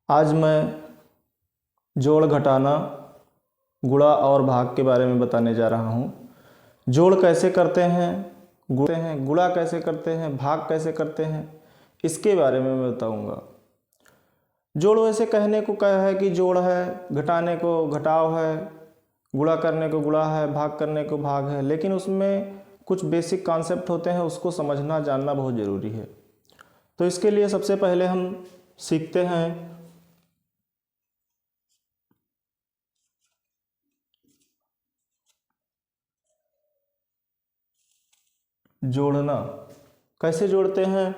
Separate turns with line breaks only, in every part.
आज मैं जोड़ घटाना गुणा और भाग के बारे में बताने जा रहा हूँ। जोड़ कैसे करते हैं, गुणा कैसे करते हैं, भाग कैसे करते हैं, इसके बारे में मैं बताऊँगा। जोड़ वैसे कहने को क्या है कि जोड़ है, घटाने को घटाव है, गुणा करने को गुणा है, भाग करने को भाग है, लेकिन उसमें कुछ बेसिक कॉन्सेप्ट होते हैं, उसको समझना जानना बहुत ज़रूरी है। तो इसके लिए सबसे पहले हम सीखते हैं जोड़ना। कैसे जोड़ते हैं?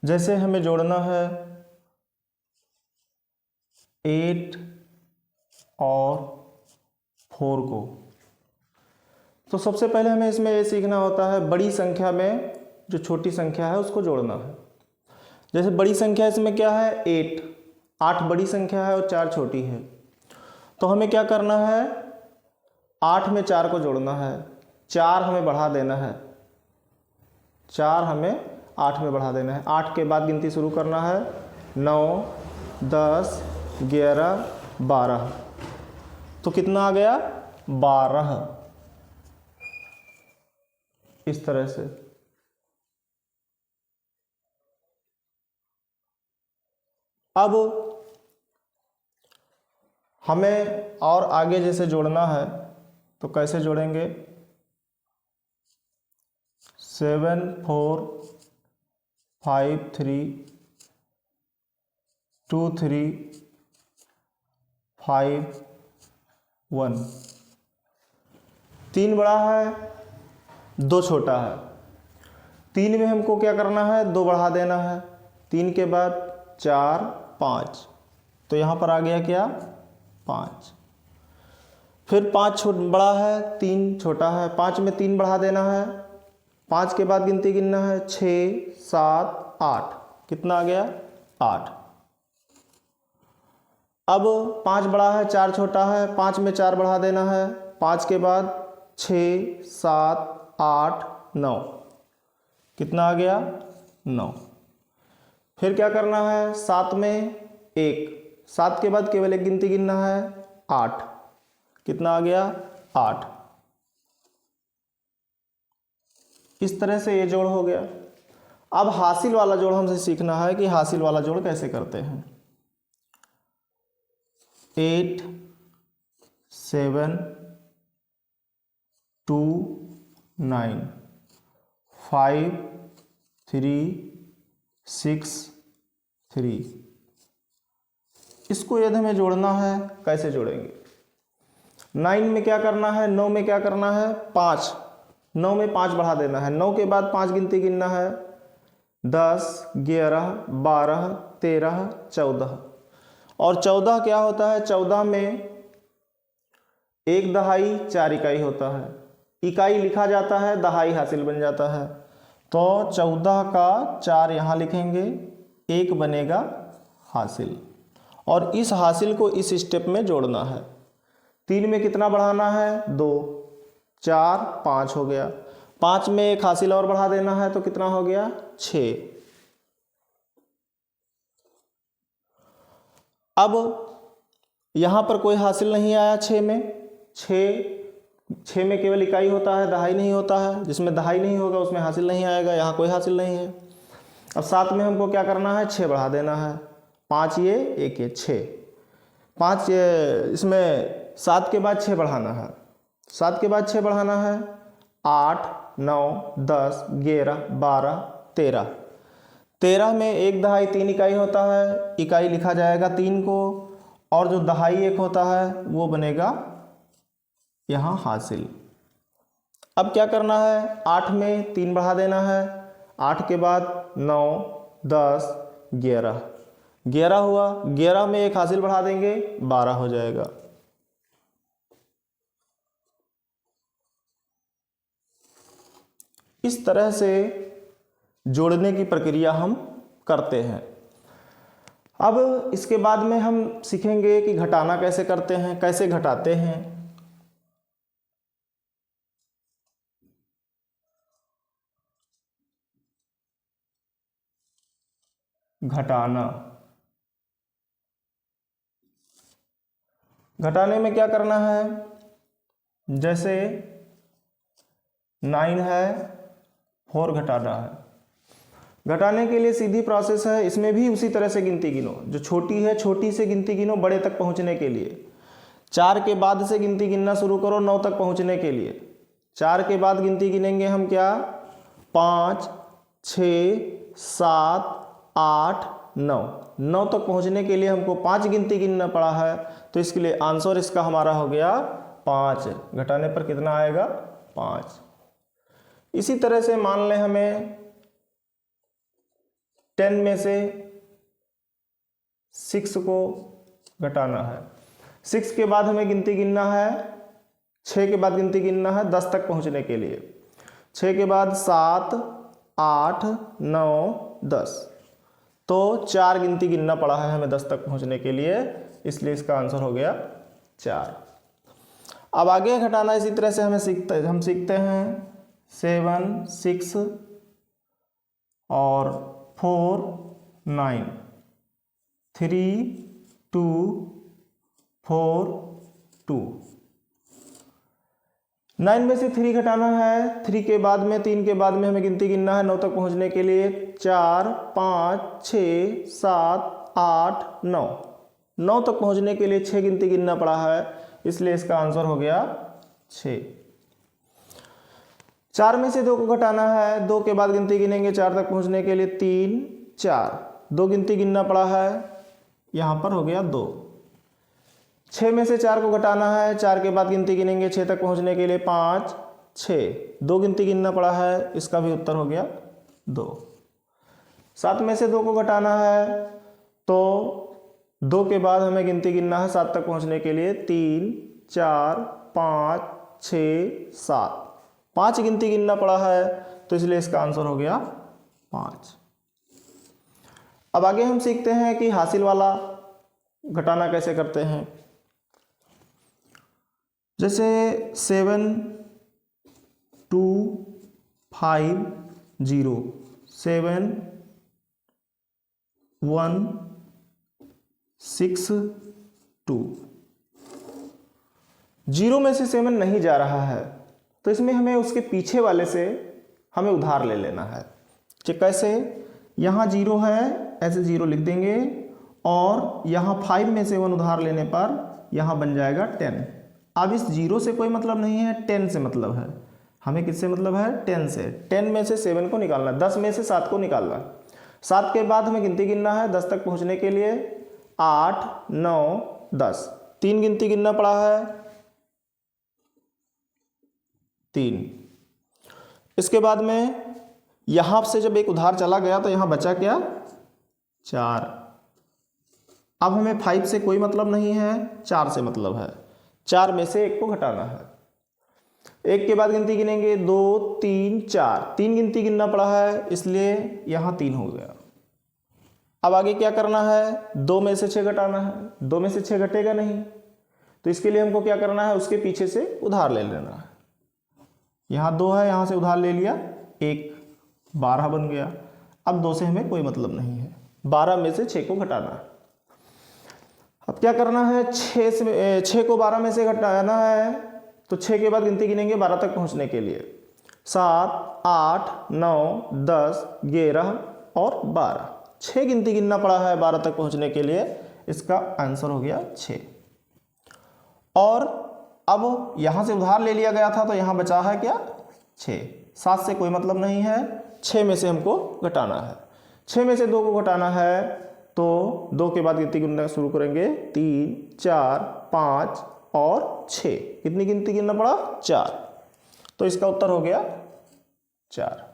जैसे हमें जोड़ना है 8 और 4 को, तो सबसे पहले हमें इसमें ये सीखना होता है बड़ी संख्या में जो छोटी संख्या है उसको जोड़ना है। जैसे बड़ी संख्या इसमें क्या है 8 बड़ी संख्या है और 4 छोटी है। तो हमें क्या करना है, 8 में 4 को जोड़ना है, 4 हमें बढ़ा देना है, 4 हमें 8 में बढ़ा देना है। 8 के बाद गिनती शुरू करना है, 9, 10, 11, 12। तो कितना आ गया 12। इस तरह से अब हमें और आगे जैसे जोड़ना है तो कैसे जोड़ेंगे, 7, 4, 5, 3, 2, 3, 5, 1। 3 बड़ा है, 2 छोटा है। 3 में हमको क्या करना है, 2 बढ़ा देना है। 3 के बाद 4, 5, तो यहाँ पर आ गया क्या 5। फिर 5 बड़ा है, 3 छोटा है। 5 में 3 बढ़ा देना है। 5 के बाद गिनती गिनना है, 6, 7, 8। कितना आ गया 8। अब 5 बड़ा है, 4 छोटा है। 5 में 4 बढ़ा देना है। 5 के बाद 6, 7, 8, 9। कितना आ गया 9। फिर क्या करना है, 7 में 1, 7 के बाद केवल एक गिनती गिनना है, 8। कितना आ गया 8। इस तरह से ये जोड़ हो गया। अब हासिल वाला जोड़ हमसे सीखना है कि हासिल वाला जोड़ कैसे करते हैं। 8, 7, 2, 9, 5, 3, 6, 3। इसको यदि हमें जोड़ना है, कैसे जोड़ेंगे। 9 में क्या करना है, 9 में क्या करना है 5। 9 में 5 बढ़ा देना है। 9 के बाद 5 गिनती गिनना है, 10, 11, 12, 13, 14। और 14 क्या होता है, 14 में 1 दहाई 4 इकाई होता है। इकाई लिखा जाता है, दहाई हासिल बन जाता है। तो 14 का 4 यहाँ लिखेंगे, 1 बनेगा हासिल। और इस हासिल को इस स्टेप में जोड़ना है। 3 में कितना बढ़ाना है 2, 4, 5 हो गया। 5 में एक हासिल और बढ़ा देना है, तो कितना हो गया 6। अब यहाँ पर कोई हासिल नहीं आया 6 में। 6 में केवल इकाई होता है, दहाई नहीं होता है। जिसमें दहाई नहीं होगा उसमें हासिल नहीं आएगा, यहाँ कोई हासिल नहीं है। अब 7 में हमको क्या करना है, 6 बढ़ा देना है। 5 ये 1 ये 6, 5 इसमें 7 के बाद 6 बढ़ाना है। 7 के बाद 6 बढ़ाना है, 8, 9, 10, 11, 12, 13। 13 में 1 दहाई 3 इकाई होता है, इकाई लिखा जाएगा 3 को। और जो दहाई 1 होता है वो बनेगा यहाँ हासिल। अब क्या करना है, 8 में 3 बढ़ा देना है। 8 के बाद 9, 10, 11, 11 हुआ। 11 में एक हासिल बढ़ा देंगे, 12 हो जाएगा। इस तरह से जोड़ने की प्रक्रिया हम करते हैं। अब इसके बाद में हम सीखेंगे कि घटाना कैसे करते हैं, कैसे घटाते हैं। घटाना घटाने में क्या करना है, जैसे 9 है 4 घटाना है। घटाने के लिए सीधी प्रोसेस है, इसमें भी उसी तरह से गिनती गिनो, जो छोटी है छोटी से गिनती गिनो बड़े तक पहुंचने के लिए। 4 के बाद से गिनती गिनना शुरू करो 9 तक पहुंचने के लिए। 4 के बाद गिनती गिनेंगे हम क्या, 5 6 7 8 9। 9 तक पहुंचने के लिए हमको 5 गिनती गिनना पड़ा है, तो इसके लिए आंसर इसका हमारा हो गया 5। घटाने पर कितना आएगा, 5। इसी तरह से मान लें हमें 10 में से 6 को घटाना है। 6 के बाद हमें गिनती गिनना है, 6 के बाद गिनती गिनना है 10 तक पहुंचने के लिए। 6 के बाद 7 8 9 10, तो 4 गिनती गिनना पड़ा है हमें 10 तक पहुंचने के लिए, इसलिए इसका आंसर हो गया 4। अब आगे घटाना इसी तरह से हम सीखते हैं 7 6 और 4 9, 3 2 4 2। 9 में से 3 घटाना है, 3 के बाद में 3 के बाद में हमें गिनती गिनना है 9 तक पहुंचने के लिए। 4 5 6 7 8 9। 9 तक पहुंचने के लिए 6 गिनती गिनना पड़ा है, इसलिए इसका आंसर हो गया 6। 4 में से 2 को घटाना है, 2 के बाद गिनती गिनेंगे 4 तक पहुंचने के लिए। 3 4, 2 गिनती गिनना पड़ा है, यहां पर हो गया 2। 6 में से 4 को घटाना है, 4 के बाद गिनती गिनेंगे 6 तक पहुंचने के लिए। 5 6, 2 गिनती गिनना पड़ा है, इसका भी उत्तर हो गया 2। 7 में से 2 को घटाना है, तो 2 के बाद हमें गिनती गिनना है 7 तक पहुंचने के लिए। 3 4 5 6 7, 5 गिनती गिनना पड़ा है, तो इसलिए इसका आंसर हो गया 5। अब आगे हम सीखते हैं कि हासिल वाला घटाना कैसे करते हैं। जैसे 7 2 5 0, 7 1 6 2। 0 में से 7 नहीं जा रहा है, तो इसमें हमें उसके पीछे वाले से हमें उधार ले लेना है। कैसे, यहाँ 0 है, ऐसे 0 लिख देंगे, और यहाँ 5 में से 1 उधार लेने पर यहाँ बन जाएगा 10। अब इस 0 से कोई मतलब नहीं है, 10 से मतलब है। हमें किससे मतलब है, 10 से। 10 में से 7 को निकालना, 10 में से 7 को निकालना। 7 के बाद हमें गिनती गिनना है 10 तक पहुँचने के लिए। 8 9 10, 3 गिनती गिनना पड़ा है, 3। इसके बाद में यहां से जब एक उधार चला गया तो यहां बचा क्या, 4। अब हमें 5 से कोई मतलब नहीं है, 4 से मतलब है। 4 में से 1 को घटाना है। 1 के बाद गिनती गिनेंगे 2 3 4, 3 गिनती गिनना पड़ा है, इसलिए यहां 3 हो गया। अब आगे क्या करना है, 2 में से 6 घटाना है। 2 में से 6 घटेगा नहीं, तो इसके लिए हमको क्या करना है, उसके पीछे से उधार ले लेना है। यहाँ 2 है, यहाँ से उधार ले लिया 1, 12 बन गया। अब 2 से हमें कोई मतलब नहीं है, 12 में से 6 को घटाना है। अब क्या करना है, 6 को 12 में से घटाना है, तो 6 के बाद गिनती गिनेंगे 12 तक पहुँचने के लिए। 7 8 9 10 11 और 12, 6 गिनती गिनना पड़ा है 12 तक पहुँचने के लिए, इसका आंसर हो गया 6। और अब यहाँ से उधार ले लिया गया था, तो यहाँ बचा है क्या, 6। 7 से कोई मतलब नहीं है, 6 में से हमको घटाना है। 6 में से 2 को घटाना है, तो 2 के बाद गिनती गिनना शुरू करेंगे। 3 4 5 और 6, कितनी गिनती गिनना पड़ा, 4, तो इसका उत्तर हो गया 4।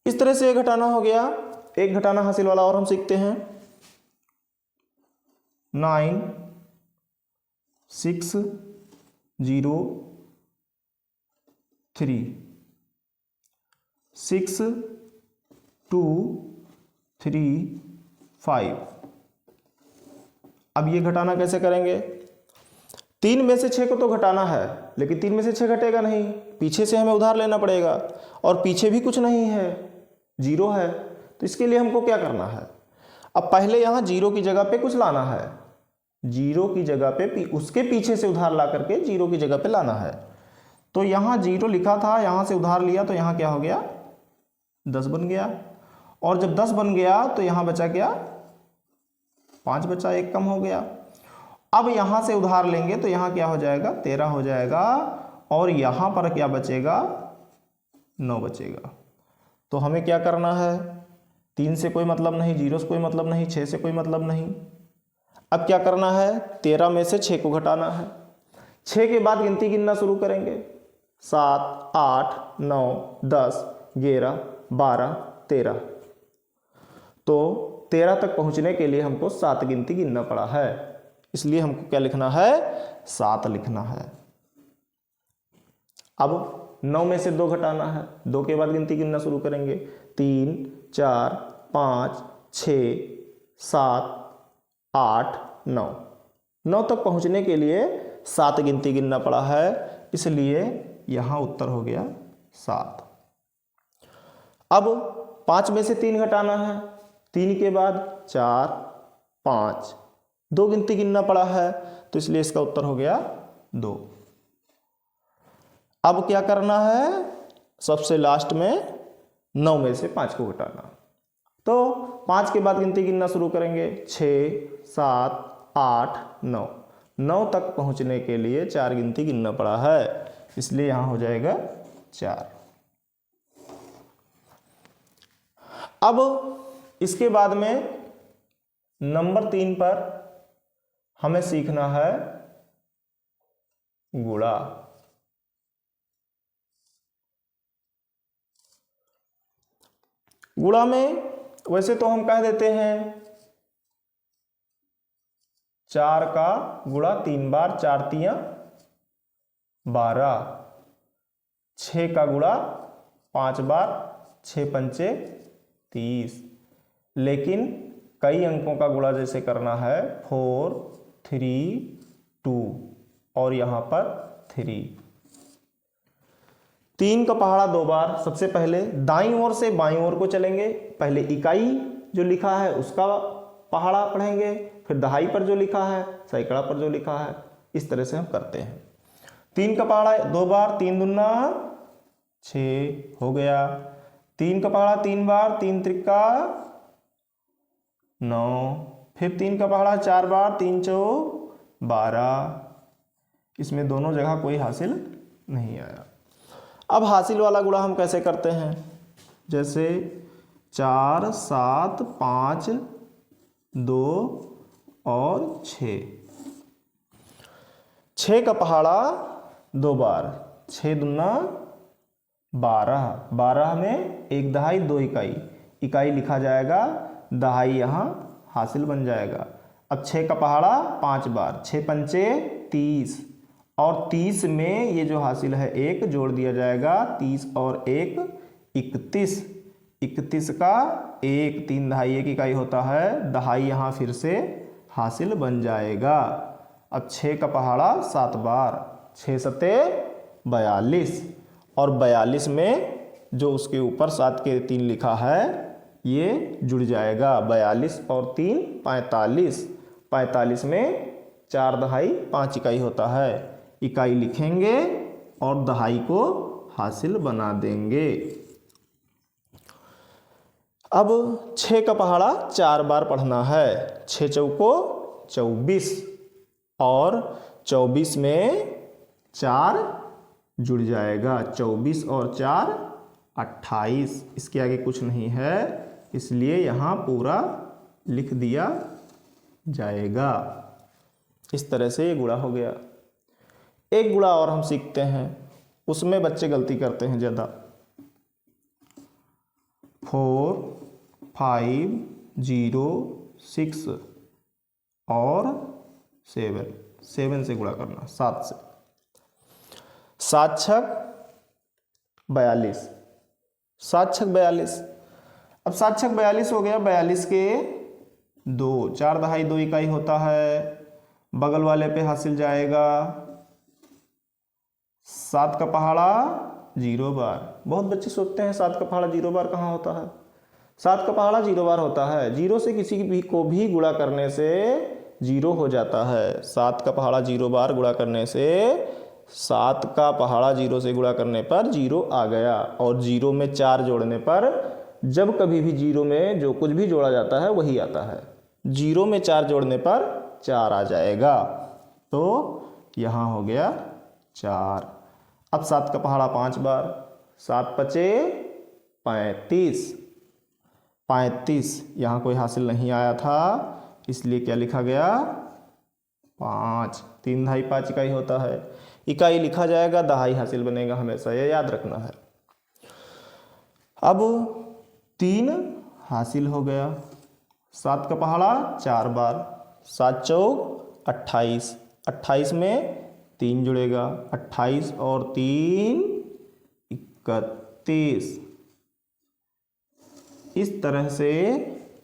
इस तरह से एक घटाना हो गया। एक घटाना हासिल वाला और हम सीखते हैं। 9 6 0 3, 6 2 3 5। अब ये घटाना कैसे करेंगे, 3 में से 6 को तो घटाना है, लेकिन 3 में से 6 घटेगा नहीं, पीछे से हमें उधार लेना पड़ेगा, और पीछे भी कुछ नहीं है, 0 है। तो इसके लिए हमको क्या करना है, अब पहले यहाँ 0 की जगह पे कुछ लाना है। जीरो की जगह पे उसके पीछे से उधार ला करके जीरो की जगह पे लाना है। तो यहाँ जीरो लिखा था, यहाँ से उधार लिया तो यहाँ क्या हो गया 10 बन गया, और जब 10 बन गया तो यहाँ बचा क्या 5 बचा, एक कम हो गया। अब यहाँ से उधार लेंगे तो यहाँ क्या हो जाएगा 13 हो जाएगा, और यहाँ पर क्या बचेगा 9 बचेगा। तो हमें क्या करना है, 3 से कोई मतलब नहीं, 0 से कोई मतलब नहीं, 6 से कोई मतलब नहीं। अब क्या करना है, 13 में से 6 को घटाना है। 6 के बाद गिनती गिनना शुरू करेंगे, 7 8 9 10 11 12 13। तो 13 तक पहुंचने के लिए हमको 7 गिनती गिनना पड़ा है, इसलिए हमको क्या लिखना है 7 लिखना है। अब 9 में से 2 घटाना है, 2 के बाद गिनती गिनना शुरू करेंगे, 3 4 5 6 7 8 9। 9 तक पहुंचने के लिए 7 गिनती गिनना पड़ा है, इसलिए यहाँ उत्तर हो गया 7। अब 5 में से 3 घटाना है, 3 के बाद 4 5, 2 गिनती गिनना पड़ा है, तो इसलिए इसका उत्तर हो गया 2। अब क्या करना है, सबसे लास्ट में 9 में से 5 को घटाना। तो 5 के बाद गिनती गिनना शुरू करेंगे, 6 7 8 9। 9 तक पहुंचने के लिए 4 गिनती गिनना पड़ा है, इसलिए यहां हो जाएगा 4। अब इसके बाद में नंबर 3 पर हमें सीखना है गुणा। गुणा में वैसे तो हम कह देते हैं 4 का गुणा 3 बार, 4 तियां 12। 6 का गुणा 5 बार, 6 पंचे 30। लेकिन कई अंकों का गुणा जैसे करना है 4 3 2 और यहाँ पर 3। 3 का पहाड़ा 2 बार। सबसे पहले दाईं ओर से बाईं ओर को चलेंगे, पहले इकाई जो लिखा है उसका पहाड़ा पढ़ेंगे, फिर दहाई पर जो लिखा है, सैकड़ा पर जो लिखा है, इस तरह से हम करते हैं। 3 का पहाड़ा 2 बार, 3 दूना 6 हो गया। 3 का पहाड़ा 3 बार, 3 त्रिका 9। फिर 3 का पहाड़ा 4 बार, 3 चौक 12। इसमें दोनों जगह कोई हासिल नहीं आया। अब हासिल वाला गुणा हम कैसे करते हैं, जैसे 4 7 5 2 और 6। 6 का पहाड़ा 2 बार, 6 दूना 12। 12 में 1 दहाई 2 इकाई, इकाई लिखा जाएगा, दहाई यहाँ हासिल बन जाएगा। अब 6 का पहाड़ा 5 बार, 6 पंचे 30 और 30 में ये जो हासिल है 1 जोड़ दिया जाएगा, 30 और 1 31। 31 का 1, 3 दहाई 1 इकाई होता है, दहाई यहाँ फिर से हासिल बन जाएगा। अब 6 का पहाड़ा 7 बार, 6 सते 42 और 42 में जो उसके ऊपर 7 के 3 लिखा है ये जुड़ जाएगा, 42 और 3 45। 45 में 4 दहाई 5 इकाई होता है, इकाई लिखेंगे और दहाई को हासिल बना देंगे। अब 6 का पहाड़ा 4 बार पढ़ना है, 6 चौको 24 और 24 में 4 जुड़ जाएगा, 24 और 4 28। इसके आगे कुछ नहीं है, इसलिए यहाँ पूरा लिख दिया जाएगा। इस तरह से ये गुणा हो गया। एक गुणा और हम सीखते हैं, उसमें बच्चे गलती करते हैं ज़्यादा। 4 5 0 6 और 7 से गुणा करना, 7 से। 7 छक 42, 7 छक 42। अब 7 छक 42 हो गया, 42 के 2, 4 दहाई 2 इकाई होता है, बगल वाले पे हासिल जाएगा। 7 का पहाड़ा 0 बार। बहुत बच्चे सोचते हैं 7 का पहाड़ा 0 बार कहाँ होता है। 7 का पहाड़ा 0 बार होता है। 0 से किसी भी को भी गुणा करने से जीरो हो जाता है। 7 का पहाड़ा 0 बार गुणा करने से 7 का पहाड़ा 0 से गुणा करने पर 0 आ गया। और 0 में 4 जोड़ने पर, जब कभी भी 0 में जो कुछ भी जोड़ा जाता है वही आता है। 0 में 4 जोड़ने पर 4 आ जाएगा। तो यहाँ हो गया 4। अब 7 का पहाड़ा 5 बार, 7 पचे 35, 35 यहाँ कोई हासिल नहीं आया था, इसलिए क्या लिखा गया 5। 3 दहाई 5 इकाई होता है। इकाई लिखा जाएगा, दहाई हासिल बनेगा, हमेशा ये याद रखना है। अब 3 हासिल हो गया। 7 का पहाड़ा 4 बार, 7 चौक 28, 28 में 3 जुड़ेगा, 28 और 3 31। इस तरह से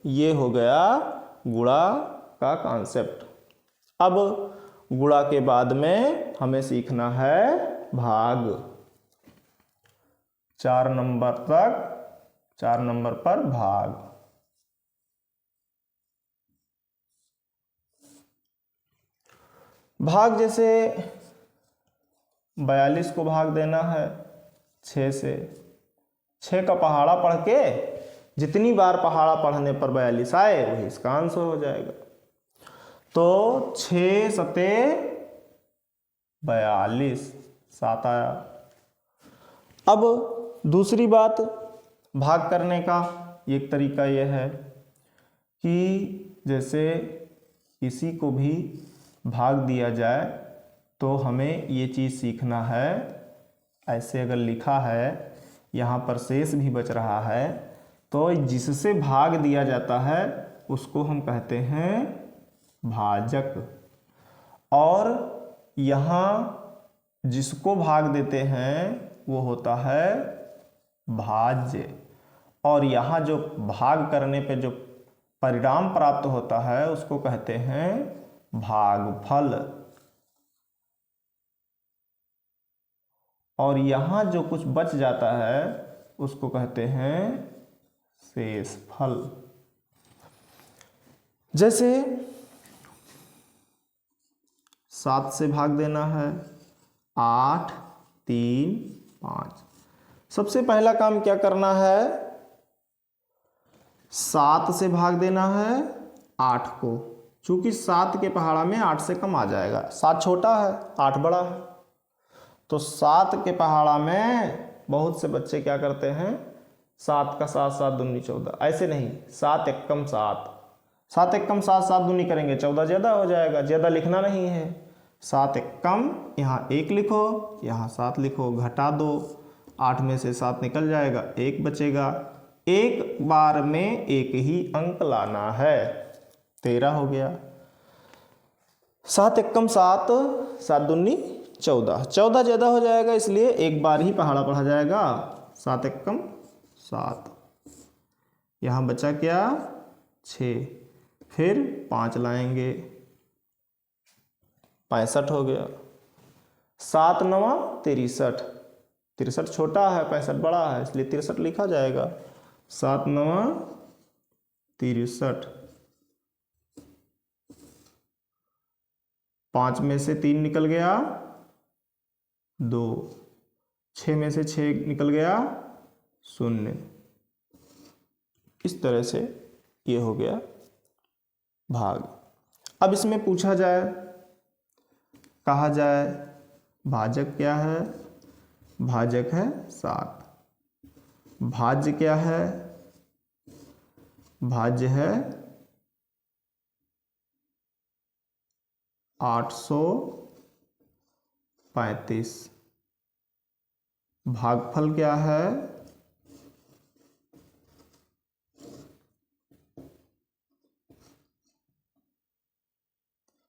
ये हो गया गुणा का कॉन्सेप्ट। अब गुणा के बाद में हमें सीखना है भाग। 4 नंबर तक, 4 नंबर पर भाग। भाग जैसे 42 को भाग देना है 6 से। 6 का पहाड़ा पढ़ के जितनी बार पहाड़ा पढ़ने पर 42 आए वही इसका आंसर हो जाएगा। तो 6 सते 42, 7 आया। अब दूसरी बात भाग करने का एक तरीका यह है कि जैसे किसी को भी भाग दिया जाए तो हमें ये चीज़ सीखना है। ऐसे अगर लिखा है, यहाँ पर शेष भी बच रहा है, तो जिससे भाग दिया जाता है उसको हम कहते हैं भाजक। और यहाँ जिसको भाग देते हैं वो होता है भाज्य। और यहाँ जो भाग करने पे जो परिणाम प्राप्त होता है उसको कहते हैं भागफल। और यहाँ जो कुछ बच जाता है उसको कहते हैं शेषफल। जैसे 7 से भाग देना है 8, 3, 5। सबसे पहला काम क्या करना है, 7 से भाग देना है 8 को। चूंकि 7 के पहाड़ा में 8 से कम आ जाएगा, 7 छोटा है 8 बड़ा है। तो 7 के पहाड़ा में बहुत से बच्चे क्या करते हैं, 7 का 7, 7 दूनी 14, ऐसे नहीं, 7 एकम 7, 7 एकम 7, 7 दूनी करेंगे 14 ज़्यादा हो जाएगा। ज़्यादा लिखना नहीं है, 7 एकम यहाँ 1 लिखो, यहाँ 7 लिखो, घटा दो, 8 में से 7 निकल जाएगा, 1 बचेगा। एक बार में एक ही अंक लाना है, 13 हो गया। 7 एकम 7, 7 दूनी 14, 14 ज़्यादा हो जाएगा, इसलिए एक बार ही पहाड़ा पढ़ा जाएगा। 7 एकम 7, यहाँ बचा क्या 6, फिर 5 लाएंगे, 65 हो गया। 7 9 63, 63 छोटा है 65 बड़ा है, इसलिए 63 लिखा जाएगा। 7 9 63, 5 में से 3 निकल गया 2, 6 में से 6 निकल गया 0। इस तरह से ये हो गया भाग। अब इसमें पूछा जाए, कहा जाए भाजक क्या है, भाजक है 7। भाज्य क्या है, भाज्य है 835। भागफल क्या है,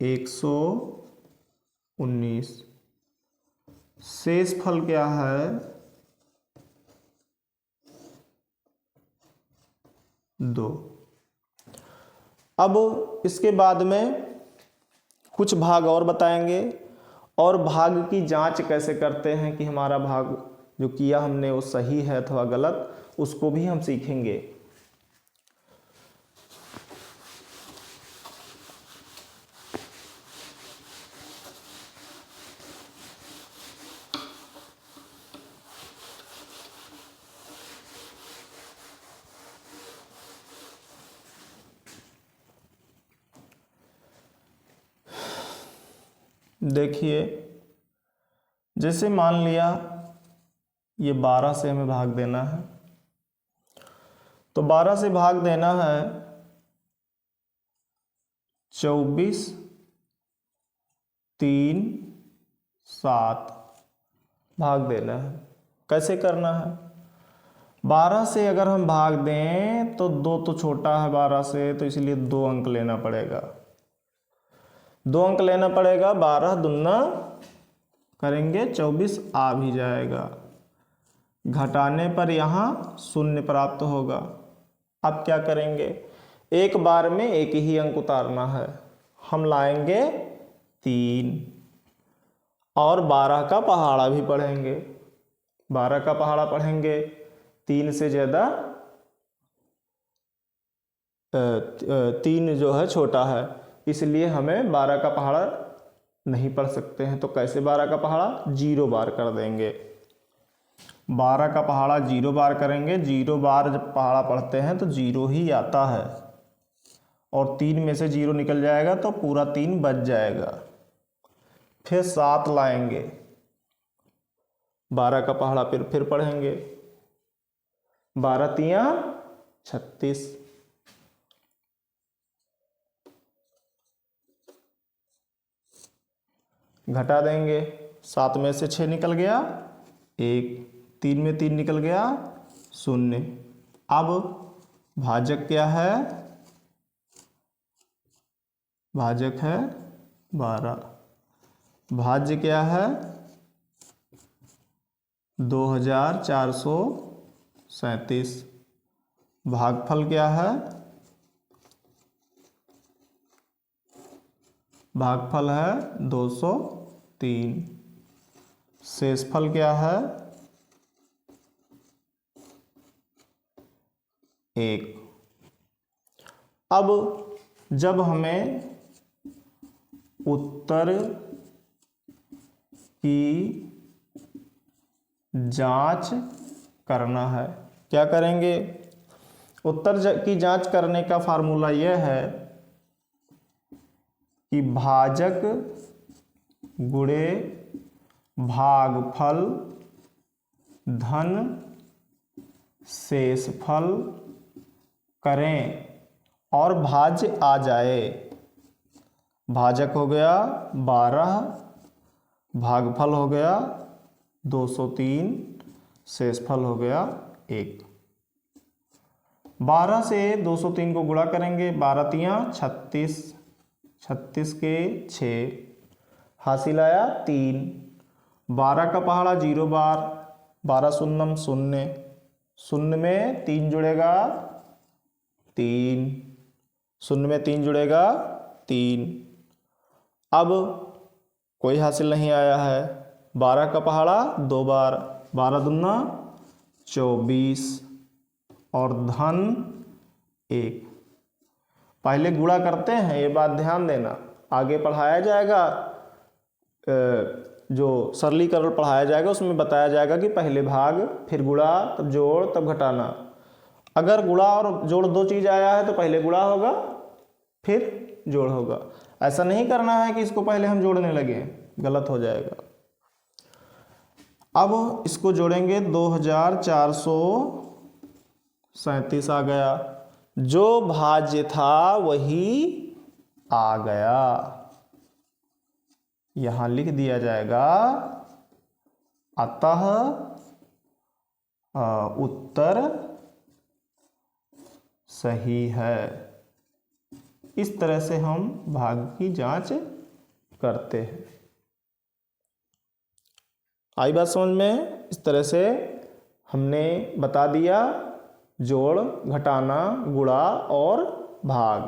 119। शेषफल क्या है, 2। अब इसके बाद में कुछ भाग और बताएंगे, और भाग की जांच कैसे करते हैं कि हमारा भाग जो किया हमने वो सही है अथवा गलत, उसको भी हम सीखेंगे। देखिए, जैसे मान लिया ये 12 से हमें भाग देना है, तो 12 से भाग देना है 24, 3, 7 भाग देना है। कैसे करना है? 12 से अगर हम भाग दें तो 2 तो छोटा है 12 से, तो इसलिए 2 अंक लेना पड़ेगा। 2 अंक लेना पड़ेगा। 12 दूना करेंगे 24 आ भी जाएगा। घटाने पर यहाँ 0 प्राप्त होगा। अब क्या करेंगे? एक बार में एक ही अंक उतारना है। हम लाएंगे 3 और 12 का पहाड़ा भी पढ़ेंगे। 12 का पहाड़ा पढ़ेंगे। 3 से ज़्यादा 3 जो है छोटा है, इसलिए हमें 12 का पहाड़ा नहीं पढ़ सकते हैं। तो कैसे 12 का पहाड़ा? 0 बार कर देंगे। 12 का पहाड़ा 0 बार करेंगे। 0 बार जब पहाड़ा पढ़ते हैं तो 0 ही आता है, और 3 में से 0 निकल जाएगा तो पूरा 3 बच जाएगा। फिर 7 लाएंगे। 12 का पहाड़ा फिर पढ़ेंगे। 12 तियां 36। घटा देंगे। 7 में से 6 निकल गया 1, 3 में 3 निकल गया 0। अब भाजक क्या है? भाजक है 12। भाज्य क्या है? 2437। भागफल क्या है? भागफल है 203। शेषफल क्या है? 1। अब जब हमें उत्तर की जांच करना है, क्या करेंगे? उत्तर की जांच करने का फार्मूला यह है कि भाजक गुणे भागफल धन शेषफल करें और भाज्य आ जाए। भाजक हो गया 12, भागफल हो गया 203, शेषफल हो गया 1। 12 से 203 को गुणा करेंगे। 12 तियां 36, 36 के 6, हासिल आया 3। 12 का पहाड़ा 0 बार, 12 शून्यम 0, 0 में 3 जुड़ेगा 3, 0 में 3 जुड़ेगा 3। अब कोई हासिल नहीं आया है। 12 का पहाड़ा 2 बार, 12 दूना 24 और धन 1। पहले गुणा करते हैं, ये बात ध्यान देना। आगे पढ़ाया जाएगा, जो सरलीकरण पढ़ाया जाएगा उसमें बताया जाएगा कि पहले भाग, फिर गुणा, तब जोड़, तब घटाना। अगर गुणा और जोड़ 2 चीज़ आया है तो पहले गुणा होगा फिर जोड़ होगा। ऐसा नहीं करना है कि इसको पहले हम जोड़ने लगे, गलत हो जाएगा। अब इसको जोड़ेंगे। 2437 आ गया। जो भाज्य था वही आ गया। यहां लिख दिया जाएगा अतः उत्तर सही है। इस तरह से हम भाग की जांच करते हैं। आई बात समझ में? इस तरह से हमने बता दिया जोड़, घटाना, गुणा और भाग।